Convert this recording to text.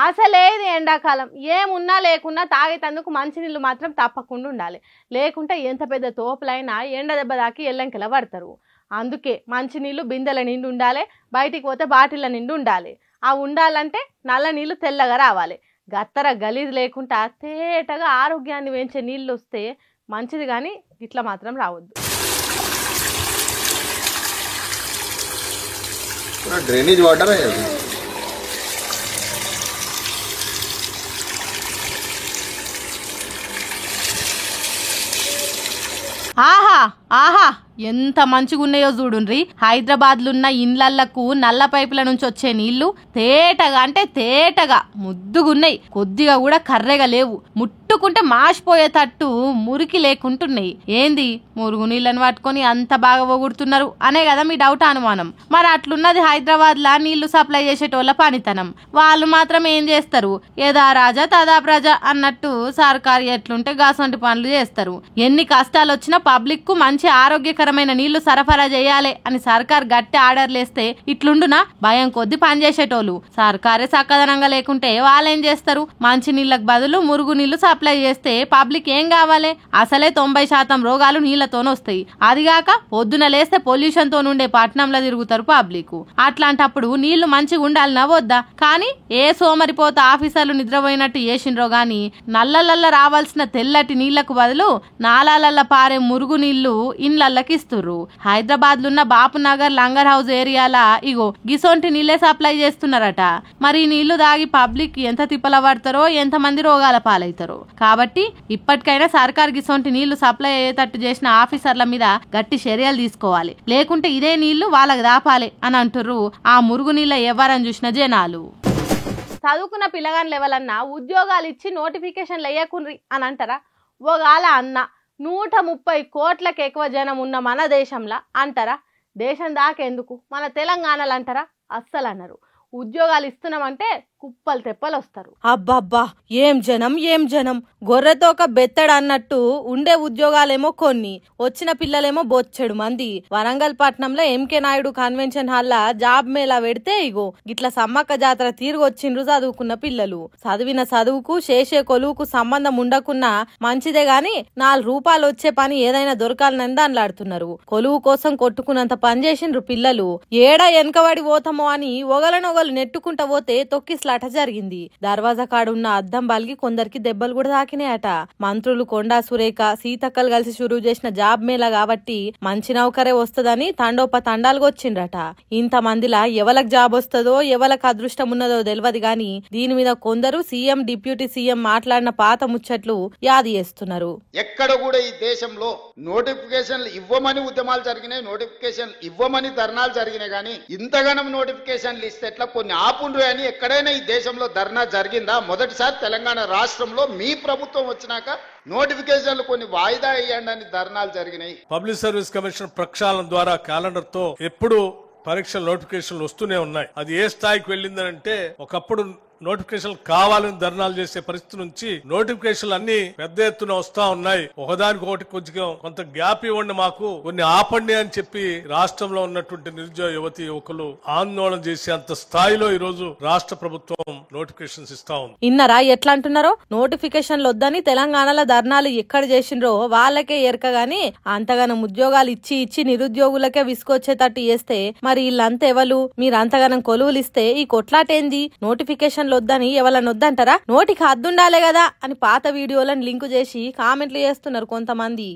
అసలేది ఎండాకాలం ఏమున్నా లేకున్నా తాగేటందుకు మంచినీళ్ళు మాత్రం తప్పకుండా ఉండాలి. లేకుంటే ఎంత పెద్ద తోపులైనా ఎండ దెబ్బ దాకి ఎల్లంకెల పడతారు. అందుకే మంచినీళ్ళు బిందెల నిండి ఉండాలి, బయటికి పోతే బాటిళ్ళ నిండి ఉండాలి. అవి ఉండాలంటే నల్ల నీళ్ళు తెల్లగా రావాలి. గత్తర గలీజ్ లేకుండా తేటగా ఆరోగ్యాన్ని పెంచే నీళ్ళు వస్తే మంచిది, కానీ ఇట్లా మాత్రం రావద్దు. ड्रेनेज वाटर है। ఆహా ఆహా ఎంత మంచిగున్నాయో చూడుండ్రి. హైదరాబాద్లున్న ఇండ్లకు నల్ల పైపుల నుంచి వచ్చే నీళ్లు తేటగా అంటే తేటగా ముద్దుగున్నాయి. కొద్దిగా కూడా కర్రెగా లేవు, ముట్టుకుంటే మాసిపోయేటట్టు మురికి లేకుంటున్నాయి. ఏంది మురుగు నీళ్ళని పట్టుకొని అంత బాగా పొగుడుతున్నారు అనే కదా మీ డౌట్, అనుమానం. మరి అట్లున్నది హైదరాబాద్ లా నీళ్లు సప్లై చేసేటోళ్ళ పనితనం. వాళ్ళు మాత్రం ఏం చేస్తారు, యథా రాజా తదా ప్రజ అన్నట్టు సర్కారు ఎట్లుంటే గాసంటి పనులు చేస్తారు. ఎన్ని కష్టాలు వచ్చినా పబ్లిక్ కు మంచి ఆరోగ్యకరమైన నీళ్లు సరఫరా చేయాలి అని సర్కార్ గట్టి ఆర్డర్లు వేస్తే ఇట్లుండునా భయం కొద్ది పనిచేసేటోళ్ళు. సర్కారే చక్కదనంగా లేకుంటే వాళ్ళేం చేస్తారు, మంచి నీళ్లకు బదులు మురుగు నీళ్లు సప్లై చేస్తే పబ్లిక్ ఏం కావాలి? అసలే 90% రోగాలు నీళ్లతోనే వస్తాయి. అదిగాక పొద్దున లేస్తే పొల్యూషన్ తో ఉండే పట్టణంలో తిరుగుతారు పబ్లిక్. అట్లాంటప్పుడు నీళ్లు మంచిగా ఉండాలన్నా వద్దా? కానీ ఏ సోమరిపోత ఆఫీసర్లు నిద్రపోయినట్టు చేసిండ్రో గాని నల్లలల్ల రావాల్సిన తెల్లటి నీళ్లకు బదులు నాలాలల్ల పారే మురుగు నీళ్లు ఇండ్లకి ఇస్తుర్రు. హైదరాబాద్ లున్న బాపునగర్ లంగర్ హౌస్ ఏరియాల ఇగో గిసొంటి నీళ్లే సప్లై చేస్తున్నారట. మరి ఈ నీళ్లు దాగి పబ్లిక్ ఎంత తిప్పల పడతారో, ఎంత మంది రోగాల పాలవుతారో. కాబట్టి ఇప్పటికైనా సర్కార్ గిసొంటి నీళ్లు సప్లై అయ్యేటట్టు చేసిన ఆఫీసర్ల మీద గట్టి చర్యలు తీసుకోవాలి. లేకుంటే ఇదే నీళ్లు వాళ్ళకి దాపాలి అని అంటుర్రు ఆ మురుగు నీళ్ళ ఎవరని చూసిన జనాలు. చదువుకున్న పిల్లగాని లెవెలన్నా ఉద్యోగాలు ఇచ్చి నోటిఫికేషన్లు వేయకుండ్రి అని అంటారా? ఓగాల అన్న 130 కోట్లకు ఎక్కువ జనం ఉన్న మన దేశంలో అంటారా? దేశం దాకెందుకు మన తెలంగాణలో అంటారా? అస్సలు అన్నారు. ఉద్యోగాలు ఇస్తున్నామంటే కుప్పలు తెప్పలు వస్తారు. అబ్బబ్బా ఏం జనం ఏం జనం, గొర్రెతో ఒక బెత్తడు అన్నట్టు ఉండే ఉద్యోగాలేమో కొన్ని, వచ్చిన పిల్లలేమో బొచ్చెడు మంది. వరంగల్ పట్నంలో ఎంకే నాయుడు కన్వెన్షన్ హాల్లా జాబ్ మేళా పెడితే ఇగో గిట్ల సమ్మక్క జాతర తీరుగు వచ్చిండ్రు చదువుకున్న పిల్లలు. చదివిన చదువుకు చేసే కొలువుకు సంబంధం ఉండకున్నా మంచిదే గాని 4 రూపాయలు వచ్చే పని ఏదైనా దొరకాలని దానిలాడుతున్నారు. కొలువు కోసం కొట్టుకున్నంత పని చేసిండ్రు పిల్లలు. ఏడా వెనకబడి పోతామో అని ఒగలనొగలు నెట్టుకుంటా పోతే తొక్కిస్లాట జరిగింది. దర్వాజా కాడున్న అద్దం బలిగి కొందరికి దెబ్బలు కూడా తాకినాయట. మంత్రులు కొండా సురేఖ సీతక్కలు కలిసి షురూ చేసిన జాబ్ మేళా కాబట్టి మంచి నౌకరే వస్తుందని తండోపతండాలుగా వచ్చిండ్రట. ఇంత మందిలా ఎవలకు జాబ్ వస్తుందో ఎవలకు అదృష్టం ఉన్నదో తెలియదు గాని దీని మీద కొందరు సీఎం డిప్యూటీ సీఎం మాట్లాడిన పాత ముచ్చట్లు యాది చేస్తున్నారు. ఎక్కడ కూడా ఈ దేశంలో నోటిఫికేషన్లు ఇవ్వమని ఉద్యమాలు జరిగినాయి, నోటిఫికేషన్లు ఇవ్వమని ధర్నాలు జరిగినాయి. కానీ ఇంతగానం నోటిఫికేషన్లు ఇస్తే ఎట్లా కొన్ని ఆపుండ్రు అని ఎక్కడైనా ఈ దేశంలో ధర్నా జరిగిందా? మొదటిసారి తెలంగాణ రాష్ట్రంలో మీ ప్రభుత్వం వచ్చినాక నోటిఫికేషన్లు కొన్ని వాయిదా వేయండి అని ధర్నాలు జరిగినాయి. పబ్లిక్ సర్వీస్ కమిషన్ ప్రక్షాళన ద్వారా క్యాలెండర్ తో ఎప్పుడు పరీక్షల నోటిఫికేషన్లు వస్తూనే ఉన్నాయి. అది ఏ స్థాయికి వెళ్ళిందంటే ఒకప్పుడు నోటిఫికేషన్ కావాలని ధర్నాలు చేసే పరిస్థితి నుంచి నోటిఫికేషన్లు అన్ని పెద్ద ఎత్తున వస్తా ఉన్నాయి. ఒకదానికి ఒకటి కొంత గ్యాప్ ఇవ్వండి, మాకు కొన్ని ఆపండి అని చెప్పి రాష్ట్రంలో ఉన్నటువంటి నిరుద్యోగ యువతి యువకులు ఆందోళన చేసే అంత స్థాయిలో ఈ రోజు రాష్ట్ర ప్రభుత్వం నోటిఫికేషన్స్ ఇస్తా ఉంది. ఇన్నరా ఎట్లా అంటున్నారో? నోటిఫికేషన్లు వద్దని తెలంగాణలో ధర్నాలు ఎక్కడ చేసిండ్రో వాళ్ళకే ఎరక గాని అంతగానం ఉద్యోగాలు ఇచ్చి ఇచ్చి నిరుద్యోగులకే విసుకొచ్చేటట్టు చేస్తే మరి వీళ్ళంతా ఎవరు? మీరు అంతగానం కొలువులు ఇస్తే ఈ కొట్లాటేంది? నోటిఫికేషన్ వద్దని ఎవరన్నా వద్దంటారా? నోటికి హద్దుండాలే కదా అని పాత వీడియోలను లింకు చేసి కామెంట్లు చేస్తున్నారు కొంతమంది.